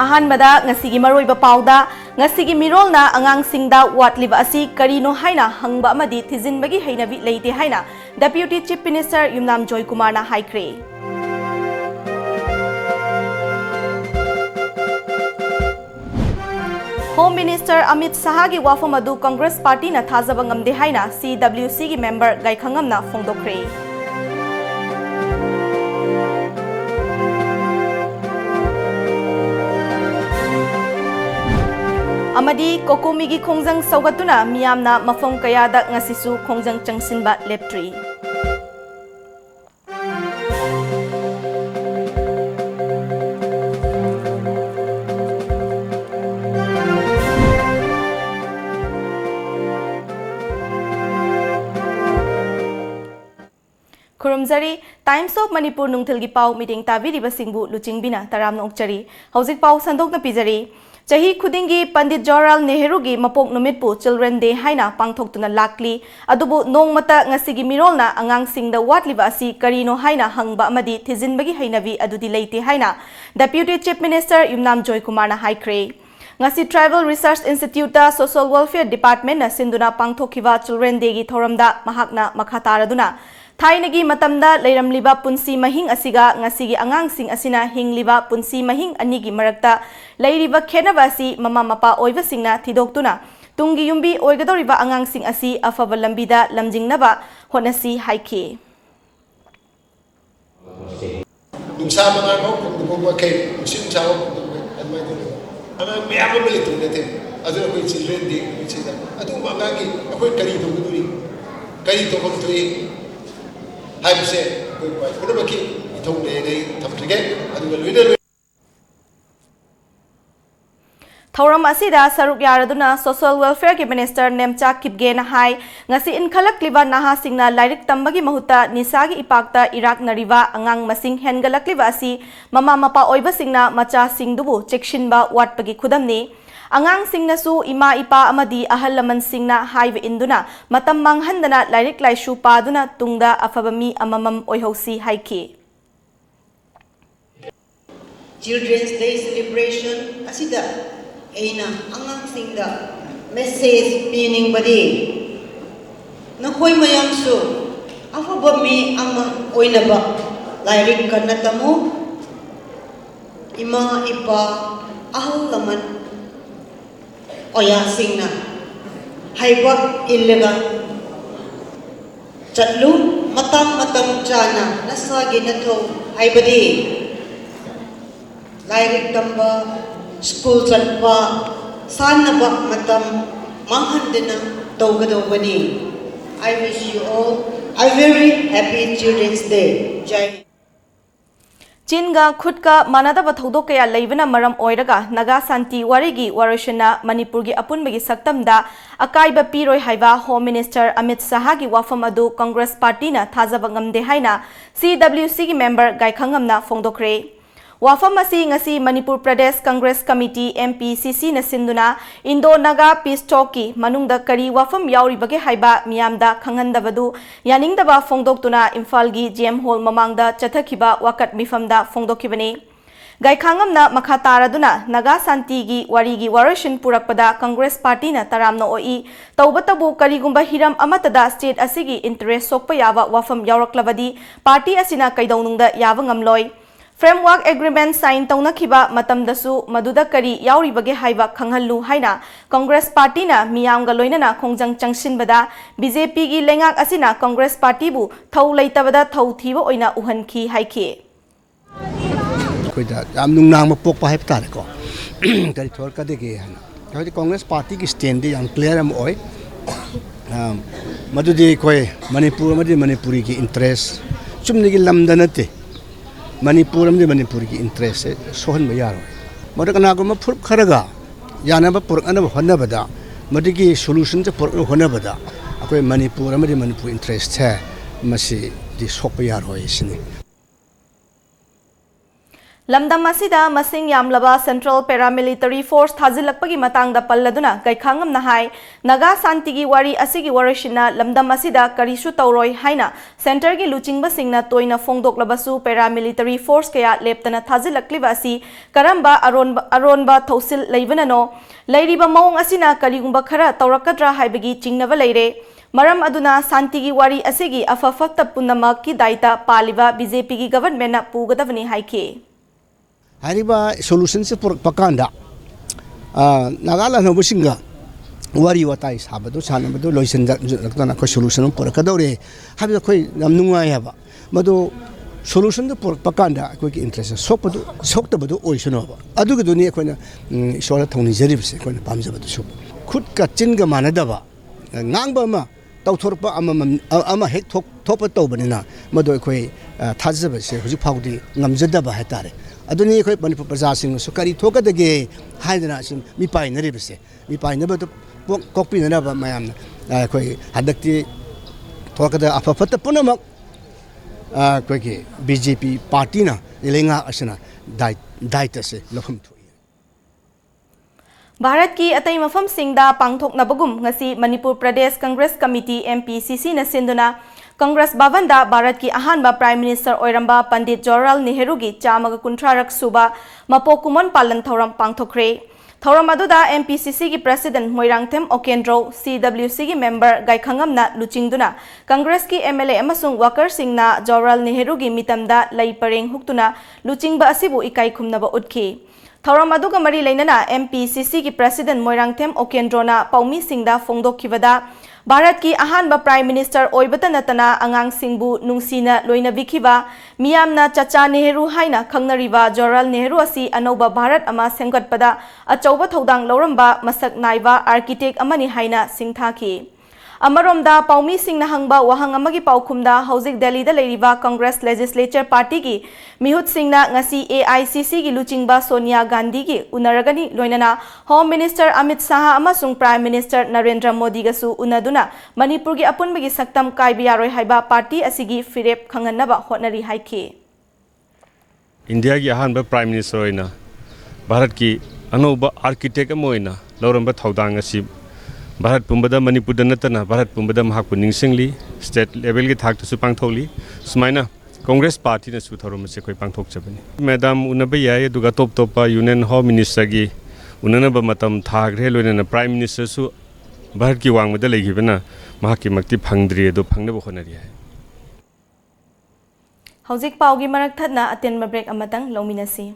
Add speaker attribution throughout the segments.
Speaker 1: अहानबदा ngasigi maroiba pauda ngasigi mirolna angangsingda watliba asi karino haina hangba amadi thijinbagi hainabi leite haina Deputy Chief Minister Yumnam Joy Kumar na haikre. Home Minister Amit Shahagi wafam adu Congress Party na thajaba ngamde haina CWC gi member Gaikhangam na phongdokre. Amadi Kokomigi Khongjang Saugatuna miyamna mafam kayada ngasisu Khongjang Changsinba leptri. Kurumzari Times of Manipur nungthilgi pau meeting tabiri basingbu luchingbina taramna ukchari hauzik pau sandokna pijari Chahi khudingi Pandit Jawaharlal Nehru gi mapok numitpu Children Day haina pangthoktuna lakli adubu nongmata ngasigi mirolna angangsingda watliba asi karino haina hangba amadi thijinbagi hainabi adudi leite haina Deputy Chief Minister Yumnam Joy Kumar na haikre. Ngasi Tribal Research Institute da Social Welfare Department na sinduna pangthokhiba Children Day gi thoramda mahakna makhataraduna Thainagi matamda leiramliba punsi mahing asiga ngasigi angangsing asina hingliba punsi mahing anigi marakta leiriba khenaba asi mama mapa oibasingna thidoktuna tungi yumbi oigadoriba angangsing asi afaba lambida lamjingnaba honasi haiki
Speaker 2: Dumsa mga ko kung kay sin sa ko admay do ana miyamo milito nete adu ko children day chida adu mangagi ako kari to guduri kari to ko to Haibse, kuna baki itong day tamtige adu luida
Speaker 1: Thoram asida saruk yaraduna Social Welfare ki Minister Nemcha Kipge na hai ngasi inkhalak liba naha singna lairik tambagi mahuta nisagi ipakta irak nariba angang masing hengalak liba asi mama mapa oiba singna macha singdubu chekshinba watpagi khudamni Angang singna su ima ipa amadi ahal laman singna haiba induna matam manghandana lairik laishu paduna tungda afabami amamam oihosi haiki.
Speaker 3: Children's Day celebration asida aina angang singda message meaning badi nakoi mayam su afabami ama oinaba lairik kanatamu ima ipa ahal laman Oya singna haiba illaga chatlu matam chana nasagi natho haibadi lairik tamba school chatpa sanaba matam manghandina tawgadawbani I wish you all a very happy Children's Day. Jai
Speaker 1: Chinga khudka manadaba thodok kaya leibana maram oiraga naga santi warigi warashana Manipurgi apunbagi saktamda akaiba piroi haiba Home Minister Amit Shahagi wafam adu Congress Party na thajaba ngamde haina CWC gi member Gaikhangamna phongdokre Wafam asi ngasi Manipur Pradesh Congress Committee MPCC na sinduna Indo Naga Peace Talki manungda kari wafam yauri bage haiba miyamda khanghandabadu yaningdaba phongdoktuna Imphal gi GM Hall mamangda chathakhiba wakat mifamda phongdokhibani Gaikhangamna makhataraduna Naga Santi gi wari gi warashin purakpada Congress Party na taramna oi tawbatabu karigumba hiram amatada state asigi interest sokpa yaba wafam yauraklabadi party asina kaidaunungda yaba ngamloi Framework Agreement sign taunakhiba matamdasu maduda kari yauribage haiba khanghallu haina Congress Party na miyamga loinana khongjang changsinbada BJP gi lengak asina Congress Party bu thau leitabada thau thiba oina uhanki haiki
Speaker 4: koida am nungnang mapok pa haip tare ko kari thor ka dege hana kari Congress Party ki stand di am clear am oi madudi koi Manipuri ki interest chumni gi lamdanate Manipur ki interest sohan bayaro mada kana ko mapur kharaga yana ba pur ana honna bada madigi solution te pur honna bada akoi Manipur interest hai masi di sok bayaro isini
Speaker 1: Lamdam asida masing yamlaba Central Paramilitary Force thazilakpagi matangda palladuna gaikhangam na hai Naga Santigi wari asigi warishina lamdam asida karisu tauroi haina center gi luchingba singna toina fongdoklabasu paramilitary force kaya leptana thazilakliba asi karamba aronba thosil leibanano leiriba maung asina karigumba khara taurakadra haibagi chingnaba leire Maram aduna Santigi wari asigi afafakta punamak ki daita paliba BJP gi government na pugadavani haike
Speaker 4: Hariba solution se pakanda nagala no businga wari watai sabadu sanabadu loisan lakna ko solution por kadore habi ko namnunga yaba madu solution de por pakanda ko ki interest sopadu soktabadu oisano ba adugu duni ko na sola thoni jeribse ko na pamjabadu su khut ka chinga manadaba ngangba ma tauthorpa ama hek thopa tawbanina madu ko thajabase huji phawdi ngamjadaba hatare aduni khoi Manipur praja sing su kari thoka dege haidana sim mi pai na rebse mi pai na ba to kokpi na ba mayam khoi hadakti thoka da afafata punamak khoi ke BJP party na elenga asana daita se lokham thu
Speaker 1: Bharat ki atai mafam singda pangthok na bagum ngasi Manipur Pradesh Congress Committee MPCC na sinduna Congress Bhavanda Bharat ki ahanba Prime Minister Oiramba Pandit Jawaharlal Nehru gi chamaga kuntrarak suba mapokumon palan thoram pangthokre thoram aduda MPCC gi President Moirangthem Okendro CWC gi member Gaikhangam na luchingduna Congress ki MLA amasung worker singna Jawaharlal Nehru gi mitamda lai pareng huktuna luchingba asibu ikai khumnaba utki thoram aduga mari leinana MPCC gi President Moirangthem Okendro na paumi singda fongdokhibada Bharat ki ahanba Prime Minister oibata natana angang singbu nungsina loina bikhiba miyamna Chacha Nehru haina khangnariba Jawaharlal Nehru asi anoba Bharat ama senggatpada achauba thodang lauramba masak naiba architect amani haina singthaki Amaromda paumi singna hangba wahang amagi paukhumda hauzik Delhi da leiriba Congress Legislature Party gi mihut singna ngasi AICC gi luchingba Sonia Gandhi gi unaragani loinana Home Minister Amit Shah amasung Prime Minister Narendra Modi ga su unaduna Manipur gi apunbagi saktam kaibi yaroi haiba party asigi firep khanganaba hotnari haike
Speaker 5: India gi ahanba Prime Minister oina Bharat ki anoba architect amoina lauramba thodang asi Bharat pumbada Manipur danatana Bharat pumbada mahakpu ningsingli state level ki thak su pangtholi sumaina Congress party na su thorom se koi pangthok chabani madam unabai ya duga top union home minister gi unanaba matam thagre loina prime minister su Bharat ki wangmada legibana mahaki makti phangdri do phangne bo khonari hai
Speaker 1: hauzik paugi marak thatna aten break amatang lominasi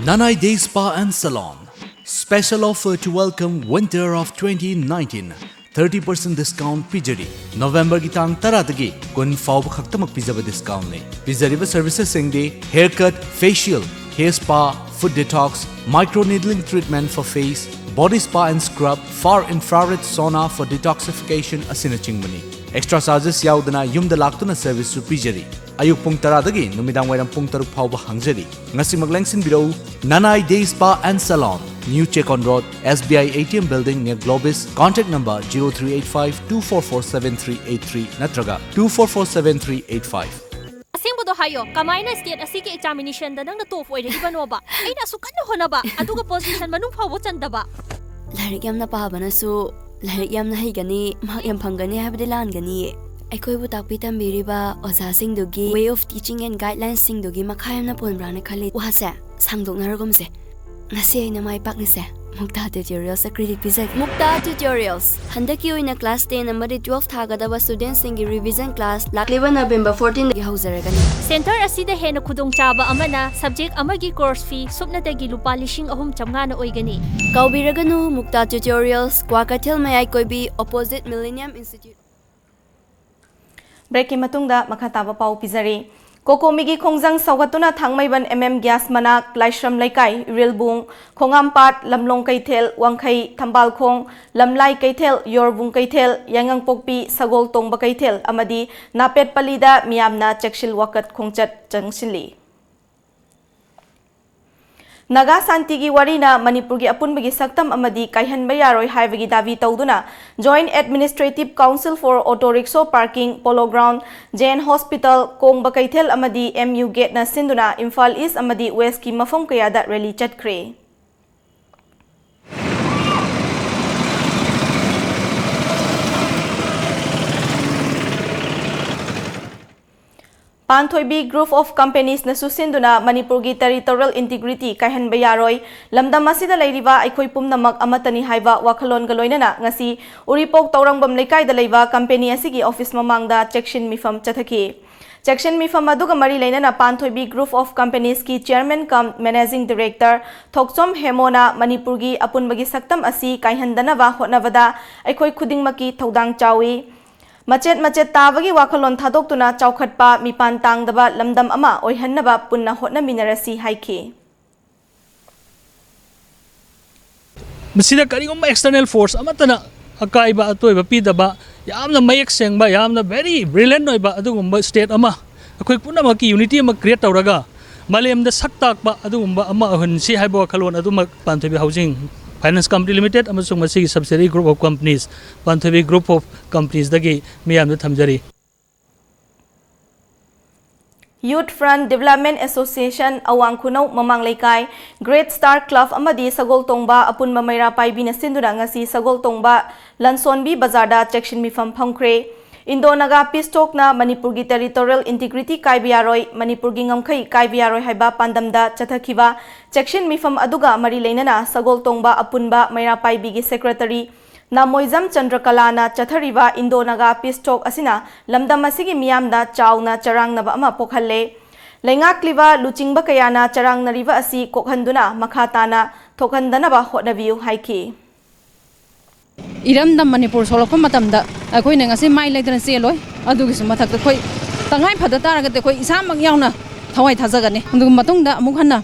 Speaker 6: Nanai Day Spa and Salon. Special offer to welcome winter of 2019. 30% discount Pijari. November gitang taratagi kun faub khaktamak pizaba discount ne. Pizariba services singde haircut, facial, hair spa, foot detox, micro needling treatment for face, body spa and scrub, far infrared sauna for detoxification asina chingmani. Extra charges yaudana yumda laktuna service su Pijari. Ayuk pung taradagi numidang wairam pung taruk phauba hangjari ngasi maglengsin biro Nanai Day Spa and Salon New Chekon Road SBI ATM Building near Globis contact number 0385-244-7383 natraga 244-7385
Speaker 7: Asingbodo hayo kamaina state asiki examination da nang na top oy regi banoba aina su kanno honaba aduga position manung phawbo chandaba
Speaker 8: Larik yamna pahabana su larik yamna haigani mak yam phangani habde langani Aikoi takpi tambiriba oza singdugi way of teaching and guidelines singdugi makhayamna ponbrana khali wahase sangdoknaragomse ngasi aina mai paknise Mukta Tutorials credit pizza Mukta Tutorials handaki oina class 10 amari 12 thagadaba students singi revision class lakliba November 14 gi hauzaragani
Speaker 7: Center asida hena khudong chaba amana subject amagi course fee supnadagi lupa 3,900 na oigani
Speaker 8: Kaubiraganu Mukta Tutorials Kwakathil Mayai Koibi opposite Millennium Institute
Speaker 1: Break matungda makataba pau pizari Kokomigi khongjang saugatuna thangmaiban gas manak laishram laikai rilbung khongampat lamlong kaithel wangkhai thambal khong lamlai kaithel yorbung kaithel yangang pokpi sagol tongba kaithel amadi napet palida miyamna chekshil wakat khongchat changsili Naga Santi Warina Manipur Apunbagi Saktam Amadi Kaihan Bayaroi Haivagi Davi Tauduna Joint Administrative Council for Auto Rickshaw Parking Polo Ground Jain Hospital Kong Bakaitel Amadi MU Gate na Sinduna Imphal East Amadi West ki Mafam Kayada Rally Chatkre Panthoibi Group of Companies na susinduna Manipur gi territorial integrity kaihan bayaroi lamdam asida leiriba aikoi pumnamak amatani haiba wakhalon galoinana ngasi uripok taurangbam lekai da leiba company asigi office mamangda section mifam chathaki section mifam aduga mari leinana Panthoibi Group of Companies ki chairman cum managing director Thoksom Hemona Manipur gi apunbagi saktam asi kaihandanawa hotnavada aikoi khudingmaki thodang chawi Macet tabagi wakalon thadokuna chaukhatpa mipan tangdaba lamdam ama oihannaba punna hotna minarasi haiki
Speaker 9: Masida karigumba external force amatana akaiba atoiba pidaba yamna mayek sengba yamna very brilliant oiba adugumba state ama akoi punamaki unity ama create tawraga malemda saktakba adugumba ama ahunsi haiba wakalon aduma Panthoibi Housing Finance Company Limited amasung masigi subsidiary group of companies Panthoibi Group of Companies dagi miyamna thamjari
Speaker 1: Youth Front Development Association Awang Khunau Mamang Laikai Great Star Club amadi Sagol Tongba apun mamayra paibi na sinduna ngasi Sagol Tongba Lansonbi Bazarda section mifam phangkre Indonaga Pistok na Manipur gi territorial integrity kaibiaroi Manipur gi ngamkhai kaibiaroi haiba pandamda chathakiba section mifam aduga mari leinana Sagol Tongba apunba maira paibi gi secretary Namoizam Chandrakalana chathariba Indonaga Pistok asina lamdam asigi miyamda chawna charangnaba ama pokhalle Lengakliba Luchingba kayana charangnariba asi kokhanduna makhatana thokhandanaba hotnabiu haiki
Speaker 10: Iramdam Manipur solokpa matamda akoi ngasi mai leidran seloi adugi suma thakta khoi tangai phada taragate khoi isamak yauna thawai thajagane andugum matungda amuk hanna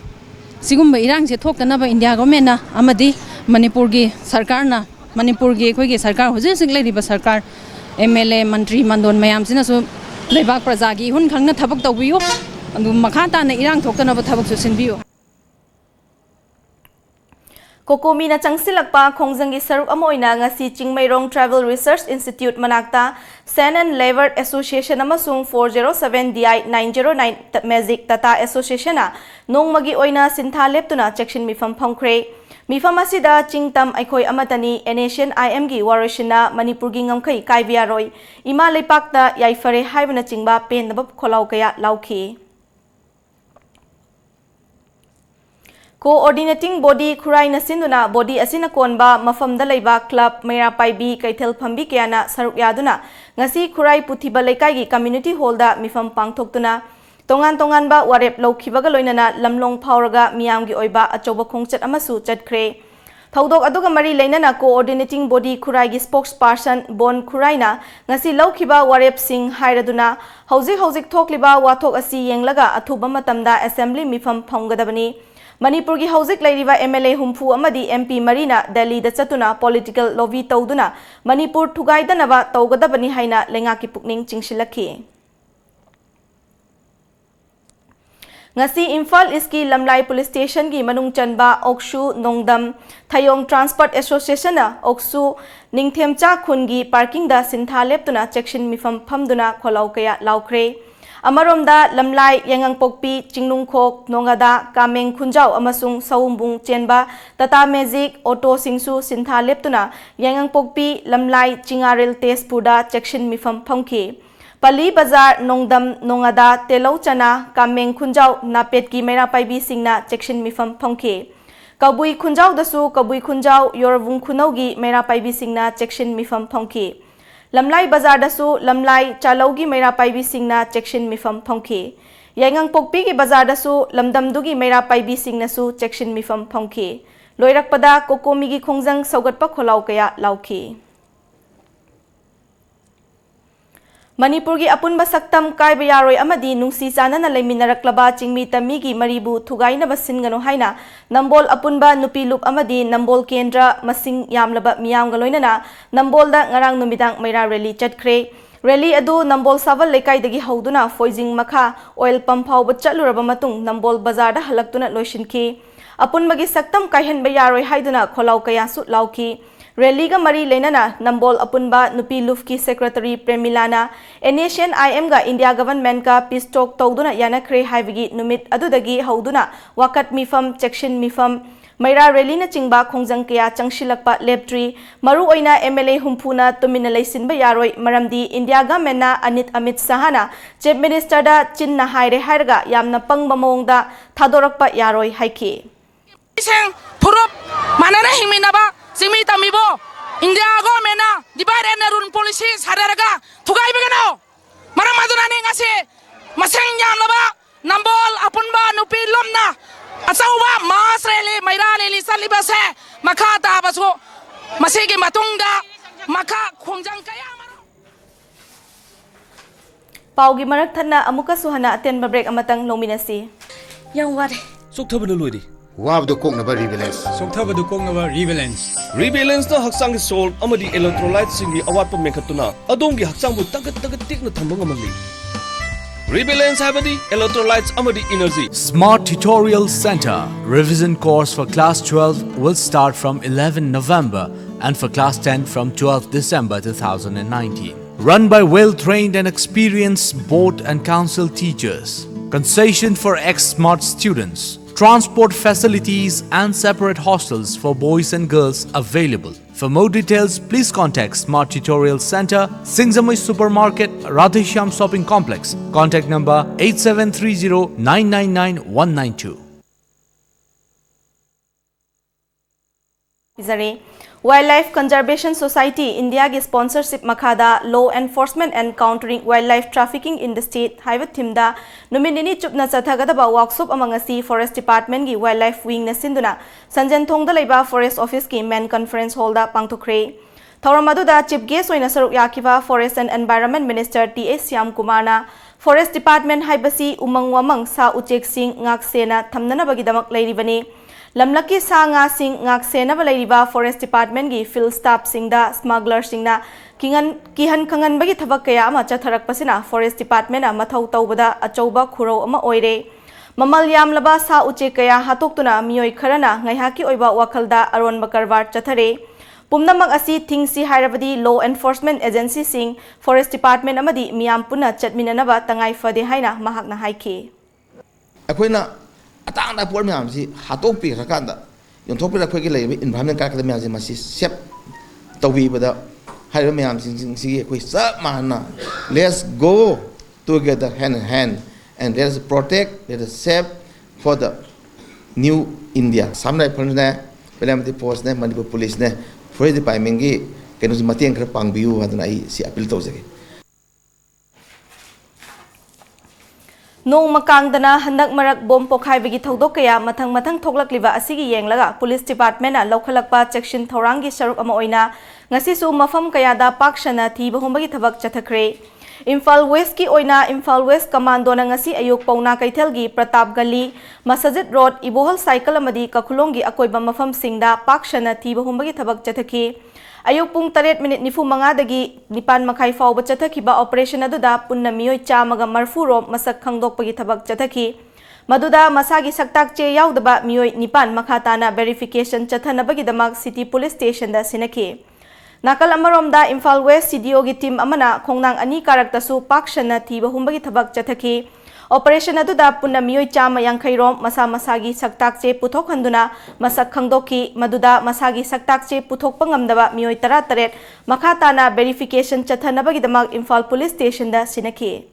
Speaker 10: sigumba irang se thoktanaba India government na amadi Manipur gi sarkar na Manipur gi khoi gi sarkar hoje sing leiriba sarkar MLA mantri mandon mayam sina su leibak praja gi hun khangna thabak tawbiyo andugum makhata na irang thoktanaba thabak su sinbiyo
Speaker 1: Kokomi na changsilakpa khongjanggi saruk amoina ngasi Chingmairong Travel Research Institute manakta Sand and Labor Association amasung 407 DI 909 Magic Tata Association na nongmagi oina sintha leptuna section mifam phangkre mifam asida chingtam aikoi amatani Nation IM gi warishina Manipur gi ngamkhai kaibiaroi ima lepakta yaifare haibana chingba pendaba kholau kaya lauki Coordinating body Kurai na sinduna body asina konba mafamda laiba club Maira Paibi Kaithel Phambi kayana saruk yaduna ngasi Kurai Puthiba Laikai gi community hall da mifam pangthoktuna tongan ba warep lokhibaga loinana lamlong phauraga miyam gi oiba achoba khongchat amasu chatkhre thaudok aduga mari leinana coordinating body Kurai gi spokesperson Bon Kurai na ngasi lokhiba warep sing hairaduna hauzik thokliba wathok asi yenglaga athuba matamda assembly mifam phonggadabani Manipur gi hauzik leiriba MLA humfu amadi MP Marina Delhi da chatuna political lobby tawduna Manipur thugaidanaba tawgadabani haina lengaki pukning chingsilakhi ngasi Imphal East Lamlai Police Station gi manung chanba Okshu Nongdam Thayong Transport Association na Oksu Ningthemcha khungi parking da sintha leptuna section mifam phamduna kholau kaya laukre Amaromda Lamlai Yangang Pokpi Chingnungkhok Nongada Kameng Khunjau amasung Saumbung Chenba Tata Magic Auto Singsu Sintha leptuna Yangang Pokpi Lamlai Chingaril Tespurda section mifam phamki Pali Bazar Nongdam Nongada Telau Chana Kameng Khunjau Napet ki Mera Paibi Singna section mifam phamki Kabui Khunjau dasu Kabui Khunjau Yorvung Khunaugi Mera Paibi Singna section mifam phamki Lamlai Bazar dasu Lamlai Chalaugi Mera Paibi Singna section mifam phongki Yangang Pokpi ki Bazar dasu Lamdamdugi Mera Paibi Singna su section mifam phongki Loirakpada Kokomi gi khongjang saugatpa kholau kaya lauki Manipur gi apunba saktam kaiba yaroi amadi nungsi chanana leminaraklaba chingmi tamigi maribu thugaina basingano haina nambol apunba nupilup amadi nambol kendra masing yamlaba miyamga loinana nambolda ngarang numidang maira rally chatkhre rally adu nambol saval lekaidagi hauduna foijing makha oil pump phauba chatluraba matung nambol bazar da halaktuna loishinki apunbagi saktam kaihenba yaroi haiduna kholau kaya su lauki Rally ga mari lenana nambol apunba nupi luf ki secretary Premilana Asian IM ga India government ka peace talk tawduna yana kre haivigi numit adudagi hauduna wakat mifam section mifam maira rally na chingba khongjang kya changshilakpa leptri maru oina MLA humpuna tumina leisinba yaroi maramdi India government na Amit Sahana chief minister da chinna haire hairga yamna pangba mongda thadorakpa yaroi haiki
Speaker 11: Iseng purup manana himinaba Singmi tamibo India government na divide and rule policy sadaraga thugai begano maram aduna ne ngase maseng nyam laba nambol apunba nupi lomna asauba mas rele maira leli saliba se makha ta baso masege matungda makha khongjang kaya
Speaker 1: paugi marak thanna amuka suhana atenba break amatang nominasi
Speaker 11: yang wade
Speaker 12: sokthaba loidi
Speaker 2: Wabdo Koknaba Rebalance.
Speaker 12: Sokthaba Koknaba Rebalance. Rebalance na haksang salt amadi electrolytes singi awat pa mekatuna adongi haksang bu tagat tik na thambang amali. Rebalance habadi electrolytes amadi energy.
Speaker 6: Smart Tutorial Center revision course for class 12 will start from 11 November and for class 10 from 12 December 2019. Run by well-trained and experienced board and council teachers. Concession for ex-smart students. Transport facilities and separate hostels for boys and girls available. For more details, please contact Smart Tutorial Center, Singzamui Supermarket, Radhesham Shopping Complex. Contact number 8730 999 192.
Speaker 1: Wildlife Conservation Society India gi sponsorship makhada law enforcement and countering wildlife trafficking in the state haiba thimda numinini chupna chathagadaba workshop amangasi forest department gi wildlife wing na sinduna sanjan thongda leiba forest office ki main conference hall da pangthokre thoramadu da chief guest oina saruk yakiba forest and environment minister T.A. Syam Kumar na forest department haibasi umang wamang sa uchek sing ngak sena thamnana bagi damak leiribani Lamlaki sanga sing ngak sena balaiba forest department gi field staff singda smuggler singna kihan kangan bagi thabak kaya ama chatharak pasina forest department a mathau tawbada achauba khuro ama oire mamal yamlaba sa uche kaya hatoktuna miyoi kharana ngaihaki oiba wakhalda aron bakarwar chathare pumnamak asi thingsi hairabadi law enforcement agency sing forest department amadi miyam puna chatminanaba tangai fade haina mahakna haiki
Speaker 13: akoina atang na por myam si hatok pi rakanda yon thok pi rakhoi ki lei environment ka myam si masi sep tawi bada hai myam si koi sa mana let's go together hand in hand and let us protect, let us save for the new India samnai phone pelamti post ne Manipur police ne forest department gi kenu matiang khar pangbiu aduna ai si appeal tawjage
Speaker 1: Nong makangdana handak marak bom pokhai bagi thodok kaya mathang thoklakliba asigi yenglaga police department na lokhalakpa section thorangi saruk ama oina ngasi su mafam kaya da pakshana thiba hombagi thabak chathakre Imphal West ki oina Imphal West commando na ngasi ayuk pauna kaithelgi Pratap Gali Masajid Road Ibohol cycle amadi kakhulonggi akoiba mafam singda pakshana thiba hombagi thabak chathaki Ayuk pung 3:45 dagi nipan makai fauba chathakiba operation aduda punna miyoi chamaga marfuro masak khangdokpagi thabak chathaki maduda masagi saktak che yaudaba miyoi nipan makhatana verification chathanabagi damak city police station da sinaki nakal amaromda Imphal West CDO gi team amana khongnang ani karaktasu pakshana thiba humbagi thabak chathaki Operation aduda punna miyoi chama yangkhairom masa masagi saktak che puthok handuna masak khangdoki maduda masagi saktak che puthok pangamdaba miyoi 38 makhatana verification chathanabagi damak Imphal police station da sinaki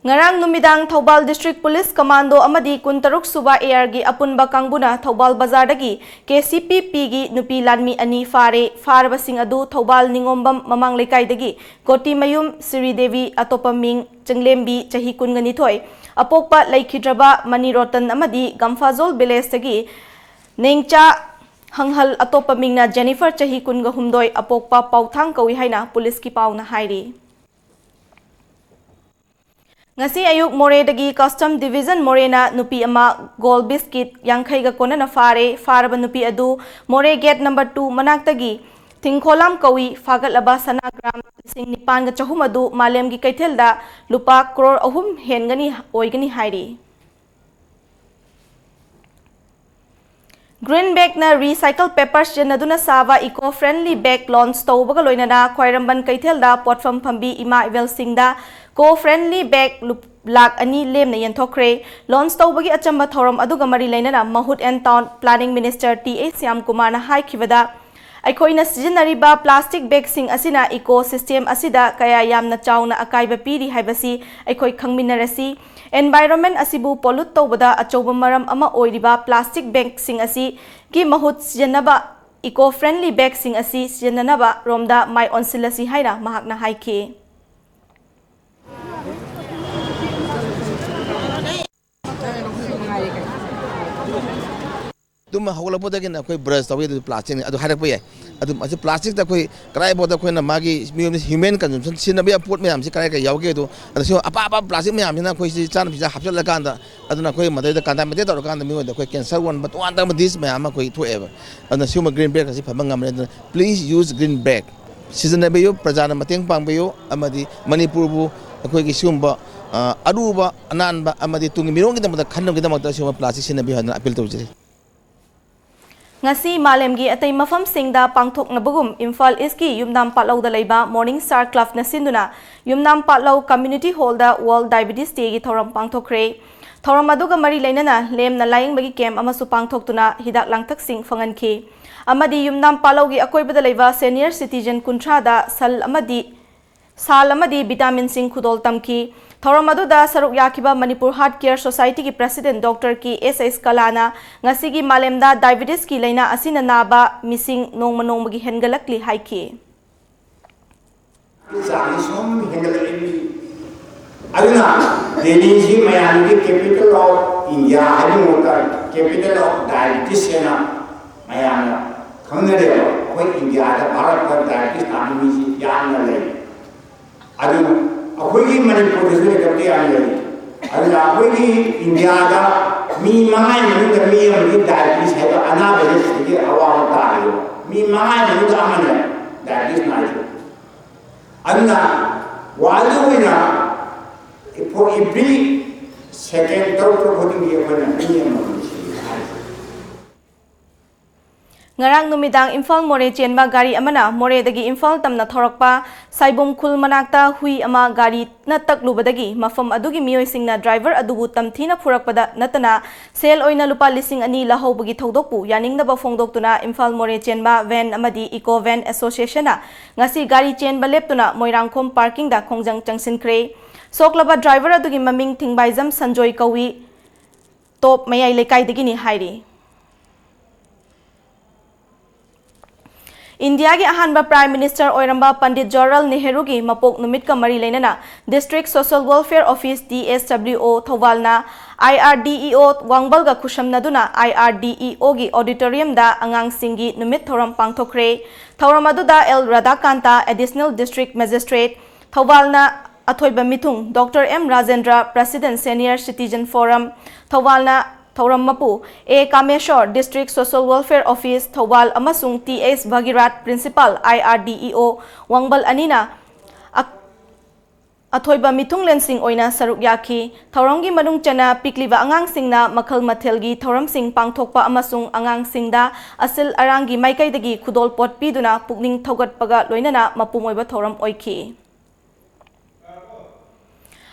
Speaker 1: Ngarang numidang Thobal District Police Commando amadi kuntaruk suba AR gi apunba kangbuna Thobal Bazar dagi KCPP gi nupi lanmi ani farabasing adu Thobal Ningombam mamang lekai dagi Koti Mayum Siri Devi atopaming Chenglembi chahi kungani thoi apokpa laikhidraba Mani Rotan amadi Gamfazol Village dagi Nengcha Hanghal atopa mingna Jennifer chahi kunga humdoi apokpa pauthang kawi haina police ki pauna hairi. Ngasi ayuk Moredagi Custom Division Morena nupi ama gold biscuit yankhaiga konana faraba nupi adu More gate number 2 manaktagi Tingkholam kawi fagalaba sanagram sing nipan ga chahum adu malem gi kaithelda lupa crore ahum hengani oigani hairi. Green bag na recycle papers jenaduna sava eco-friendly bag launch tawbaga loinana khwairamban kaithelda potfam phambi ima ivel singda co-friendly bag lak ani lemna yenthokre launch tawbagi achamba thoram aduga mari lainana Mahut and Town Planning Minister T.A. Syam Kumar na haikhibada Aikoina sijanariba plastic bag sing asina ecosystem asida kaya yamna chawna akaiba piri haibasi aikoi khangminarasi environment asibu pollute tawbada achoba maram ama oiriba plastic bag sing asi ki mahut sijanaba eco-friendly bag sing asi sijananaba romda mai onsilasi haina mahakna haiki.
Speaker 13: तुम हवला पोदा के ना कोई brush तवे तो plastic ने अदु हारक पे अदु असे प्लास्टिक ता कोई कराय पोदा कोई ना मागी ह्यूमन कंजम्पशन सिन बे पोट में हमसे कराय का यावगे तो अदु अपा अपा प्लास्टिक में हमना कोई चान पिजा हपसल लगांदा अदु ना कोई मदे दा कांदा मदे तो कांदा मियो कोई कैंसर वन बट वन दा दिस में हम कोई थो एवर अदु सिम ग्रीन बैग से फबंग हम प्लीज यूज ग्रीन बैग सीजन बे यो प्रजाना मतेंग पांग बे यो अमदी मणिपुर बु कोई की सिम अरुबा अनानबा अमदी तुंग मिरोंग के दम खन्नम के दम सिम प्लास्टिक सिन बे हना अपील तो
Speaker 1: Ngasi malemgi atay mafam singda pangthok na bugum Imphal East ki Yumnam Patlaw da laiba Morning Star Club na sinduna Yumnam Patlaw Community Hall da World Diabetes Day gi thoram pangthokre thoram aduga mari lainana lem na laing bagi camp amasu pangthoktuna hidak langthak sing fanganki amadi Yumnam Patlaw gi akoiba da laiba senior citizen kuntra da sal amadi vitamin sing khudol tamki thoram aduda saruk yakiba Manipur Heart Care Society ki President Dr. Ki S.S. Kalana ngasi gi malemda diabetes ki laina asina naba missing nongma gi hengalakli haiki
Speaker 14: Isam hengalakli aduna Delhi ji mayani capital of India adimota capital of diabetes na mayana khangnare koi India da Bharat ka diabetes naami ji yana le adu अखोई मणिपुर से करते आए हैं अगर अखोई India का मी my मनुष्य मी हमने डायबिटीज है तो अनाबेलिस के अवाम तारियो मी माय मनुष्य अमन डायबिटीज ना है अन्ना वाले हुए ना for every second doctor voting ये बना नहीं है
Speaker 1: Ngarang numidang Imphal More chenba gari amana More dagi Imphal tamna thorakpa saibum khul manakta hui ama gari na taklubadagi mafam adugi miyoi singna driver adubu tamthina phurakpada natana sel oina lupa lising ani lahobagi thodokpu yaningna ba phongdoktuna Imphal More chenba van amadi eco van association na ngasi gari chenba leptuna Moirangkhom parking da khongjang changsinkre soklaba driver adugi maming thingbaizam Sanjoy kawi top mayai lekai dagi ni hairi India ki ahanba Prime Minister Oiramba Pandit Jawaharlal Nehru ki mapok numit ka mari lainana District Social Welfare Office DSWO Thawalna IRDEO Wangbal ga khusham naduna IRDEO gi auditorium da angang singi numit thoram pangthokre thoram adu da L Radhakanta Additional District Magistrate Thawalna athoiba mithung Dr M Rajendra President Senior Citizen Forum Thawalna Thoram Mapu A Kameshwar District Social Welfare Office Thawal amasung TS Bhagirat Principal IRDEO Wangbal Anina athoiba mithung lensing oina saruk yaki thorangi manung chana pikliba angang singna makhal mathelgi thoram sing pangthokpa amasung angang singda asil arangi maikai dagi khudol pot piduna pukning thogat paga loinana mapumoiba thoram oiki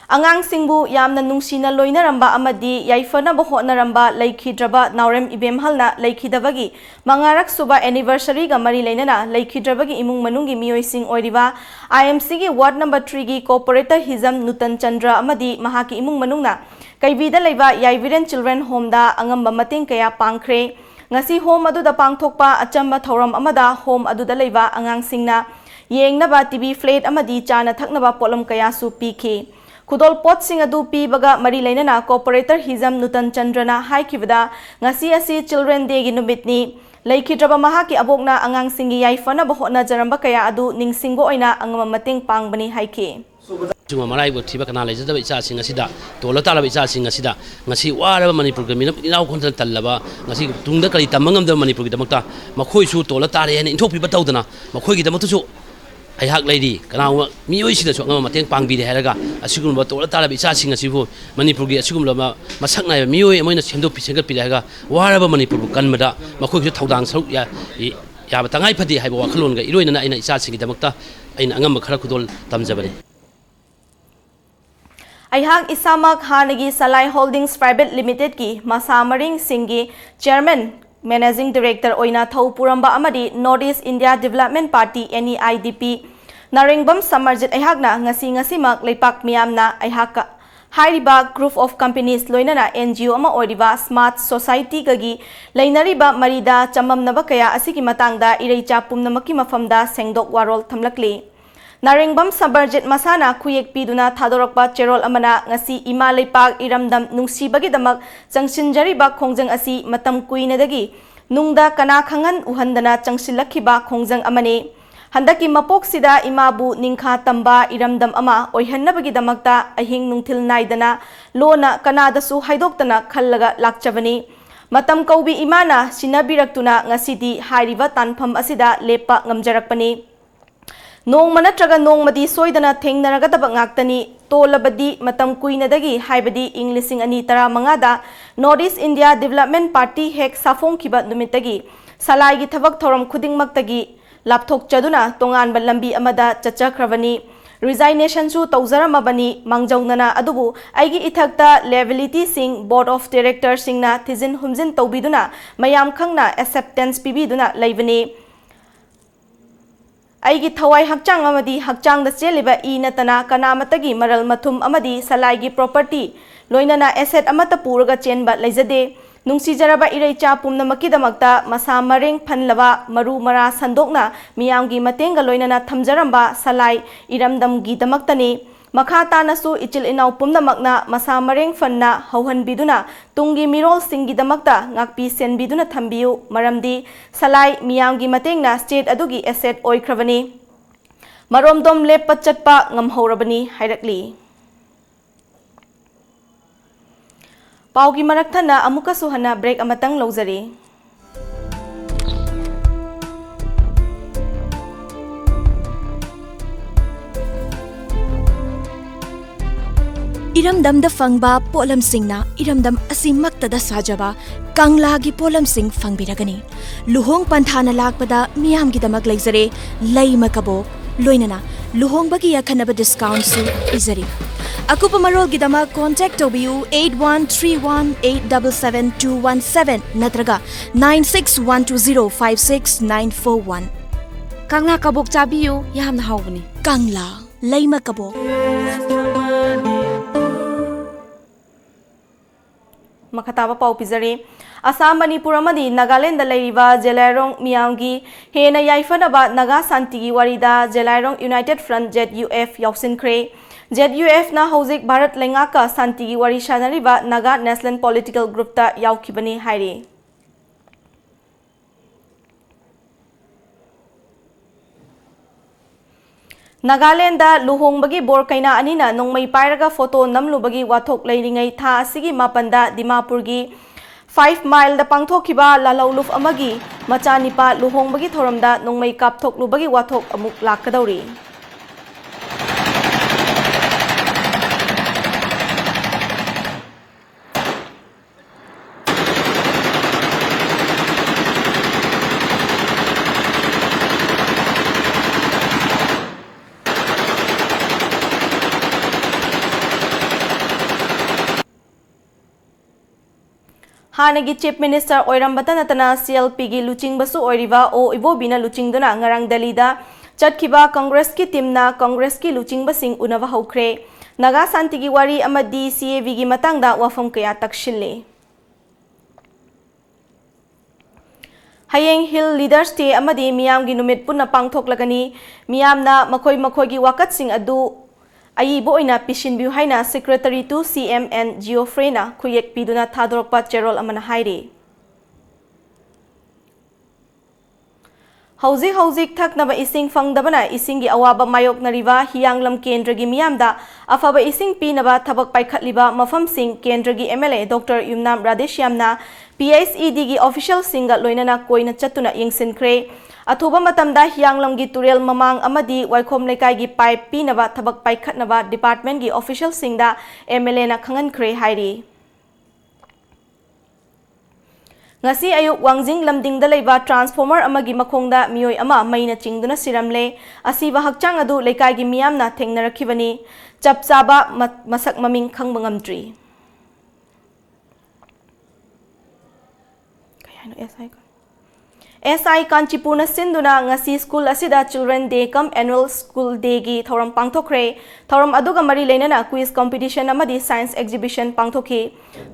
Speaker 1: Angang singbu yamna nungsina loinaramba amadi yaifana ba hotnaramba laikhidraba naurem ibemhalna laikhidabagi mangarak suba anniversary ga mari lainana laikhidrabagi imung manungi miyoi sing oiriba IMC gi ward number 3 gi cooperator Hizam Nutan Chandra amadi mahaki imung manungna kaibida leiba Yaiviren Children Home da angamba mating kaya pangkhre ngasi home adu da pangthokpa achamba thoram amada home adu da leiba angang singna yengnaba TV flat amadi chana thaknaba polam kaya su pikhi Kudol pot sing adu pi baga mari lainana cooperator Hizam Nutan Chandrana haikibada ngasi asi Children Day gi numitni Laikhidraba mahaki abokna angang singi yaifana bahotna jaramba kaya adu ningsingbo oina angama mateng pangbani haiki.
Speaker 15: Cuma marai buat tiba kenal aja tapi cah singa sida, tola tala bicara singa sida, ngasi wara Manipur ke mina inau konten talaba, ngasi tungda kali tamangam dalam Manipur kita makta, makoi su tola tala ya ni intok pipa tahu dana, makoi kita maktu su, ayah lady, kenal mioi sida su angama mateng pangbi deh heraga, asyukur buat tola tala bicara singa sifu, Manipur kita asyukur lama masak naya mioi emoy nas hendak pisangkat pilih heraga, wara Manipur bukan meda, makoi kita tahu dang seruk ya batangai padi hai bawa kelon ga iroi nana ina cah singa kita makta, ina angam makara kudol tamjabani.
Speaker 1: Ayhang Isamak Hanagi Salai Holdings Private Limited ki Masamaring Singhi Chairman Managing Director Oina Thau Puramba Amadi Northeast India Development Party NEIDP Naringbam Samarjit Ayhagna ngasi mak Leipak Miyamna Ayhaka Hairiba Group of Companies Loinana NGO ama Oriba Smart Society kagi Lainariba Marida Chamamnaba kaya asiki matangda Iraicha Pumnamaki mafamda Sengdok Warol Thamlakli Naringbam Sabarjit Masana Kuyek Piduna Thadorokpa Cherol Amana ngasi Ima Leipak Iramdam Nungsibagi damak Changsinjariba Khongjang asi matam kuinadagi Nungda kana khangan uhandana changsilakiba Khongjang amani Handaki mapok sida Imabu Ningkha Tamba Iramdam ama oihannabagi damakta ahing nungthil naidana lona kanadasu haidoktana khallaga lakchabani Matam kaubi imana sinabiraktuna ngasidi hairiba tanpham asida lepa ngamjarakpani Nong manatraga nong madi soidana thengnaragadaba ngaktani tolabadi matam kuinadagi haibadi Inglising ani tara mangada Northeast India Development Party hek safong kiba numitagi salai gi thabak thoram khudingmaktagi lapthok chaduna tongan lambi amada chachakravani resignation su tawzaramabani mangjawnana adubu aigi ithakta liability sing board of directors singna thizin humjin tawbiduna mayam khangna acceptance pibiduna laibani Aigi thawai hakchang amadi hakchang da cheliba I natana kanamatagi maral mathum amadi salaigi property loinana asset amata puraga chenba leizade nungsijaraba iraicha pumnamaki damakta masa mareng phanlaba maru mara sandokna miyamgi matenga loinana thamjaramba salai iramdam gi damaktani makhata nasu ichil inau pumnamakna masa mareng fanna hauhan biduna tungi mirol singi damakta ngakpi sen biduna thambiu maramdi salai miyamgi matengna state adugi asset oikravani maromdom lepa chatpa ngamhorabani hairakli paugi marakthana amuka suhana break amatang lawjari
Speaker 16: Iramdam da fangba polam singna iramdam asimakta da sajaba kangla gi polam sing fangbiragani luhong panthana lakpada miyam gi damak leizare leima kabo loinana luhong bagi yakhanaba discount su izari akupa marol gi damak contact obiu 8131877217 natraga 9612056941
Speaker 17: kangla kabok chabiu yamna hawbani
Speaker 16: kangla leima kabo
Speaker 1: Makataba pau pizari Assam Manipur amadi Nagaland da leiriba Jelairong miyamgi hena yaifanaba Naga Santigi warida Jelairong United Front ZUF yausinkre ZUF na hauzik Bharat lengaka Santigi wari shanariba Naga National Political Group ta yaukibani hairi Nagaland da luhongbagi borkaina anina nongmai pairaga photo namlubagi wathok leiringai tha asigi mapanda Dimapurgi 5 mile da pangthokiba lalauluf amagi machanipa luhongbagi thoramda nongmai kapthoklubagi wathok amuk lakadauri Hanagi Chief Minister Oirambata natana CLP gi Luchingbasu oiriba o ibobina luchingduna ngarang Delida chatkiba Congress ki timna Congress ki luchingbasing unava hokre Naga Santigi wari amadi CAV gi matangda wafam kaya takshille Hayeng Hill Leaders Day amadi miyam gi numit punna pangthoklagani miyamna makoi gi wakat sing adu Ayibo ina pishinbiu haina Secretary to CMN Geoffrey na kuyek piduna thadorokpa cherol amana hairi Hauzik thaknaba ising fangdabana isingi awaba mayoknariba Hianglam Kendragi miyamda afaba ising pinaba thabak paikhatliba mafamsing Kendragi MLA Dr. Yumnam Radeshyamna PSED gi official singa loinana koina chatuna yingsinkre athuba matamda Hianglamgi turel mamang amadi waikhom lekai gi pipe pinaba thabak paikhatnaba department gi official singda MLA na khangankre hairi Ngasi ayuk wangjing lamdingda leiba transformer amagi makhongda mioi ama maina chingduna siramle asiba hakchang adu lekai gi miyamna thengnarakibani chapchaba masak maming khangba ngamdri SI Kanchipurna sinduna ngasi school asida children day kam annual school day gi thoram pangthokre thoram aduga mari leinana quiz competition amadi science exhibition pangthokhi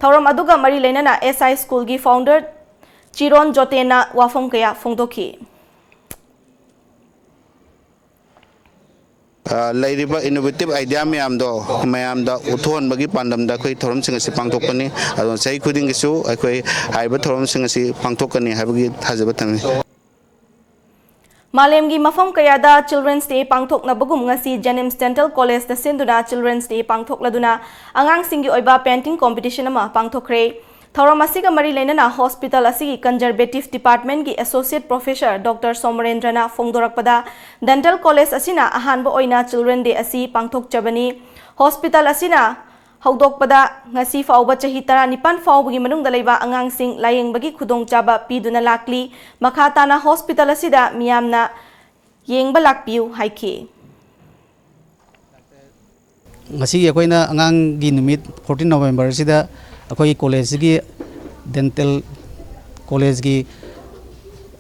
Speaker 1: thoram aduga mari leinana SI school gi founder Chiron Jotena wafam kaya phongdokhi
Speaker 18: Lairiba innovative idea mayamda uthon bagi pandamda khoi thorom singa si pangthokani adon sai khuding gisu akhoi haiba thorom singa si pangthokani haibagi thajaba thami
Speaker 1: Malemgi mafam kayada Children's Day pangthokna bagum ngasi Jenims Dental College da sinduna Children's Day pangthokladuna angang singi oiba painting competition ama pangthokre Thoram asiga mari leinana hospital asigi conservative department gi associate professor Dr. Somarendrana phongdorakpada dental college asina ahanba oina children day asi pangthok chabani hospital asina haudokpada ngasi fauba chahi tara nipan faubugi manungda leiba angang sing layengbagi khudong chaba piduna lakli makhatana hospital asida miyamna yengba lakpiu haiki
Speaker 19: ngasi akoina angang gi numit 14 November sida akoi college gi dental college gi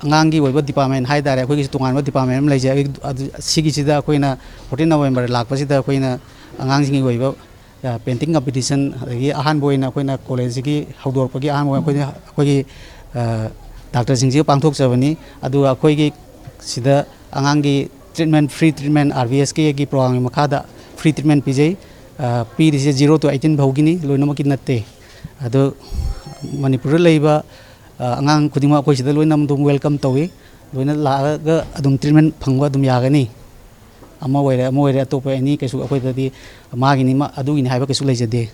Speaker 19: angang gi oiba department haidare akoi gi tungan department leje sigi sida akoina 14 November lakpa sida akoina angang singi oiba painting competition gi ahan boina akoina college gi haudor pagi ahan boina akoi gi doctor singji pangthok chabani adu akoi gi sida angang gi treatment free treatment RVS gi program makhada free treatment pijai P 0 to 18 bhaugini loinama ki natte ado Manipur leiba angang khudima koi sida loinam dum welcome tawi loina laga adum treatment phangwa dum yagani ama oire atopa ani kesu akoi dadi magini ma adu ini haiba kesu leijade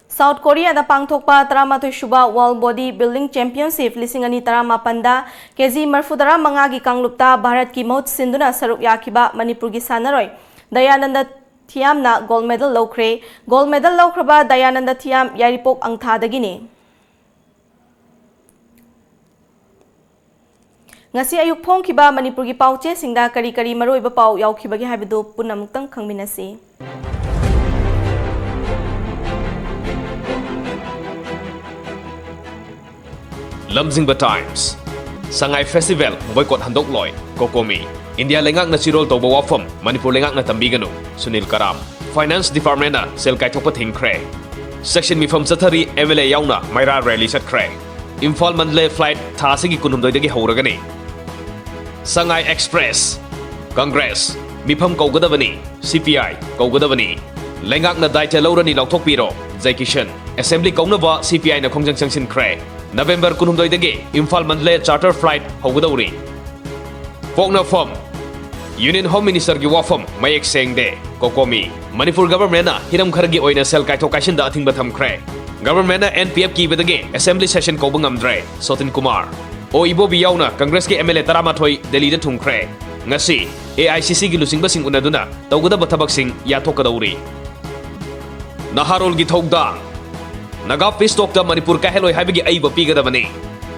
Speaker 1: South Korea da pangthokpa Taramatoi Shuba World Body Building Championship lisingani taramapanda KG Marfudara mangagi kanglupta Bharat ki maut sinduna saruk yakiba Manipur gi sanaroi Dayananda Thiamna gold medal lokre gold medal lokraba Dayananda Thiam yaripok angthadagini ngasi ayuk phongkiba Manipur gi pauche singda kari maroiba pau yaukibagi habidu punamtang khangminasi
Speaker 12: Lamjingba Times Sangai Festival boycott handok loi Kokomi India lengak na chirol to bawafam Manipur lengak na tambiganu Sunil Karam Finance Department na sel kai thokpa thingkre Section mifam chathari MLA yauna Maira rally chatkre Imphal Mandle flight thasigi kunumdoi dagi horagani Sangai Express Congress mifam kaugadabani CPI kaugadabani lengak na daite lorani lauthokpiro Jaikishan Assembly kaunaba CPI na khongjang changsin kre November kunumdoi dagi Imphal Mandle charter flight hogadawri Pokna Form Union Home Minister gi wafam mayek sengde Kokomi Manipur government na hiram khargi oina sel kai thokashin da athing batham kre government na NPF ki bedage assembly session ko bangamdre Sotin Kumar o ibo bi yauna Congress ki MLA Taramatoi Delhi da thungkre ngasi AICC gi luchingba sing unaduna tawgada bathabak sing ya thokadawri Naharol gi thokda Naga Pistok da Manipur ka heloi haibagi aiba pigadabani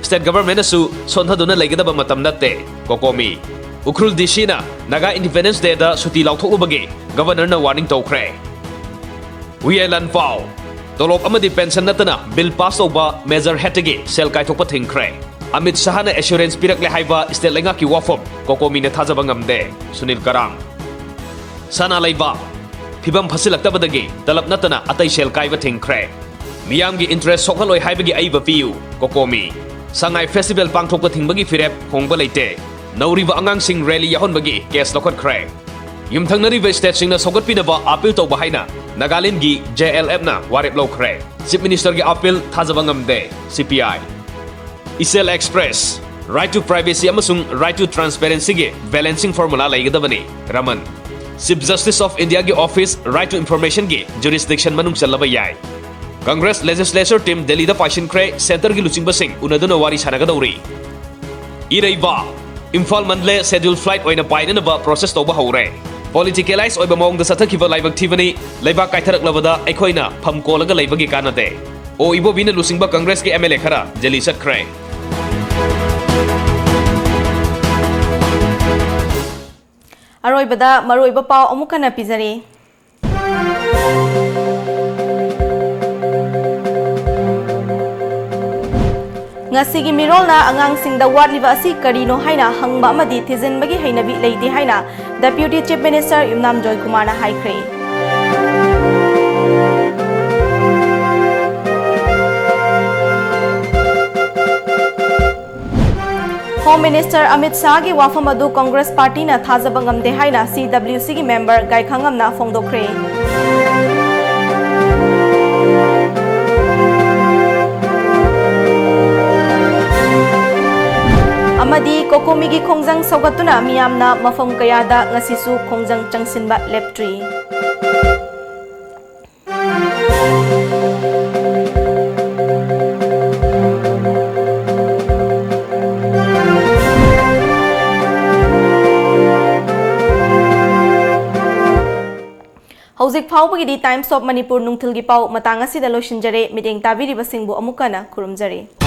Speaker 12: State government na su sonhaduna legadaba matam natte Kokomi Ukrul Dishina Naga Independence Day da suti lauthokubagi governor na warning tawkre Uyelan Pau Tolop amadi pension natana bill pass over major hetagi sel kai thokpa thingkre Amit Shah na assurance pirakle haiba state lenga ki wafam Kokomi na thajaba ngamde Sunil Karam Sana laiba Phibam phasilaktabadagi talap natana atai sel kai ba thingkre Miyamgi interest sokhaloi haibagi aiba piu Kokomi Sangai Festival pangthokpa thingbagi firep hongba leite Nauriba angang sing rally yahon bagi case lokot kre Yumthangnariba state sing na sogat pinaba appeal to bahaina Nagaland gi JLF na warip lo kre Chief Minister gi appeal thajaba ngamde CPI Isel Express Right to privacy amasung right to transparency ge balancing formula laigadabani. Raman. Chief Justice of India ge office right to information ge jurisdiction manung chalaba yai. Congress legislature team Delhi da passion kre center gi luchingba sing unaduna wari sanagadawri. Iraiba Imphal Mandle scheduled flight oina painana ba process toba hore. Politicalize oiba mong da sathakiba laibak thivani laiba kaitharak labada aikhoina pham kolaga laibagi kanate. O ibo bina lusingba Congress ge MLA khara Delhi satkre.
Speaker 1: Aroibada maroiba pau amukana pizari. Ngasigi mirolna angang singda watliba asi karino haina hangba amadi thizinbagi hainabi leiti haina Deputy Chief Minister Yumnam Joy Kumar na haikre. Home Minister Amit Shah gi wafam adu Congress Party na thajaba ngamde haina CWC gi member Gaikhangam na fongdokre. Amadi Kokomi gi khongjang saugatuna miyamna mafam kayada ngasisu khongjang changsinba leptri. Hauzik Phawbagi di Times of Manipur nungthilgi pau matang asida loishinjare mideng tabiri basingbu amukana khurumjare.